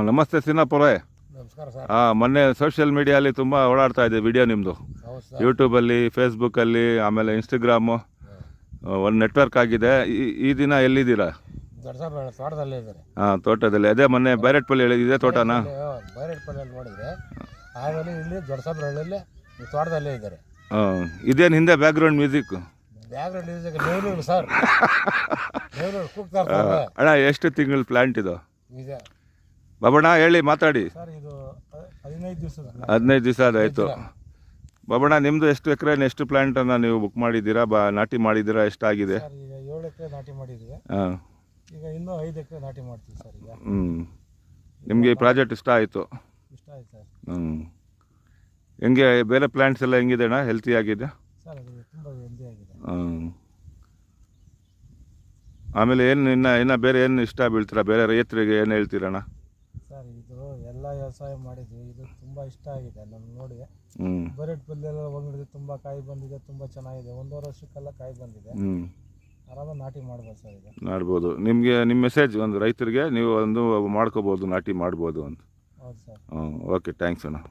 ನಮಸ್ತೆ ಸಿನ್ನಪ್ಪರೇ. ನಮಸ್ಕಾರ ಸರ್. ಮೊನ್ನೆ ಸೋಷಿಯಲ್ ಮೀಡಿಯಲ್ಲಿ ತುಂಬ ಓಡಾಡ್ತಾ ಇದೆ ವಿಡಿಯೋ ನಿಮ್ಮದು. ಹೌದು ಸರ್. ಯೂಟ್ಯೂಬಲ್ಲಿ, ಫೇಸ್ಬುಕ್ಕಲ್ಲಿ, ಆಮೇಲೆ ಇನ್ಸ್ಟಾಗ್ರಾಮು ಒಂದು ನೆಟ್ವರ್ಕ್ ಆಗಿದೆ. ಈ ದಿನ ಎಲ್ಲಿದ್ದೀರಾ? ದೊಡ್ಡಸಾಬ್ ತೋಟದಲ್ಲೇ ಇದ್ದಾರೆ. ತೋಟದಲ್ಲಿ. ಅದೇ ಮೊನ್ನೆ ಬೈರೇಟ್ಪಲ್ಲಿ ಇದೇ ತೋಟನಾ? ಬೈರೇಟ್ಪಲ್ಲಿಯಲ್ಲಿ ನೋಡಿದರೆ ಆಮೇಲೆ ಇಲ್ಲಿ ದೊಡ್ಡಸಾಬ್ರಹಳ್ಳಿಯಲ್ಲಿ ತೋಟದಲ್ಲೇ ಇದ್ದಾರೆ. ಇದೇನು ಹಿಂದೆ ಬ್ಯಾಕ್ಗ್ರೌಂಡ್ ಮ್ಯೂಸಿಕ್? ಬ್ಯಾಕ್ಗ್ರೌಂಡ್ ಮ್ಯೂಸಿಕ್ ನೇರೂರು ಸರ್. ನೇರೂರು ಕೂಗ್ತಾ ಇರ್ತಾರೆ. ಅಣ್ಣ ಎಷ್ಟು ತಿಂಗಳು ಪ್ಲಾಂಟ್ ಇದು? ಇದೆ ಬಾಬಣ್ಣ ಹೇಳಿ, ಮಾತಾಡಿ. ಸರ್ ಇದು 15 ದಿವಸ. 15 ದಿವಸ ಆಯಿತು. ಬಾಬಣ್ಣ ನಿಮ್ಮದು ಎಷ್ಟು ಎಕರೆ ಎಷ್ಟು ಪ್ಲಾಂಟನ್ನು ನೀವು ಬುಕ್ ಮಾಡಿದ್ದೀರಾ, ನಾಟಿ ಮಾಡಿದ್ದೀರಾ, ಎಷ್ಟಾಗಿದೆ? ಸರ್ ಈಗ 7 ಎಕರೆ ನಾಟಿ ಮಾಡಿದ್ದೀವಿ. ಈಗ ಇನ್ನೂ 5 ಎಕರೆ ನಾಟಿ ಮಾಡ್ತೀವಿ ಸರ್ ಈಗ. ನಿಮಗೆ ಈ ಪ್ರಾಜೆಕ್ಟ್ ಇಷ್ಟ ಆಯಿತು? ಇಷ್ಟ ಆಯ್ತು ಸರ್. ಹೆಂಗೆ ಬೇರೆ ಪ್ಲಾಂಟ್ಸ್ ಎಲ್ಲ ಹೆಂಗಿದೆ ಅಣ್ಣ? ಹೆಲ್ತಿ ಆಗಿದೆ ಸರ್? ಅದು ತುಂಬ ಹೆಲ್ದಿ ಆಗಿದೆ. ಆಮೇಲೆ ಏನು ಇನ್ನು ಬೇರೆ ಏನು ಇಷ್ಟ ಬೀಳ್ತೀರಾ? ಬೇರೆ ರೈತರಿಗೆ ಏನು ಹೇಳ್ತೀರಣ್ಣ? ಸರ್ ಇದು ಎಲ್ಲ ವ್ಯವಸಾಯ ಮಾಡಿದ್ವಿ, ಇದು ತುಂಬ ಇಷ್ಟ ಆಗಿದೆ ನಮ್ಗೆ ನೋಡಿ. ಬೈರೇಟ್ಪಲ್ಲೆಲ್ಲ ಒಣಗಿಡಿದು ತುಂಬ ಕಾಯಿ ಬಂದಿದೆ, ತುಂಬ ಚೆನ್ನಾಗಿದೆ. 1.5 ವರ್ಷಕ್ಕೆಲ್ಲ ಕಾಯಿ ಬಂದಿದೆ. ಆರಾಮಾಗಿ ನಾಟಿ ಮಾಡ್ಬೋದು ಸರ್. ಈಗ ಮಾಡ್ಬೋದು. ನಿಮಗೆ ನಿಮ್ಮ ಮೆಸೇಜ್ ಒಂದು ರೈತರಿಗೆ ನೀವು ಒಂದು ಮಾಡ್ಕೋಬೋದು, ನಾಟಿ ಮಾಡ್ಬೋದು ಅಂತ. ಹೌದು ಸರ್. ಓಕೆ, ಥ್ಯಾಂಕ್ಸ್ ಅಣ್ಣ.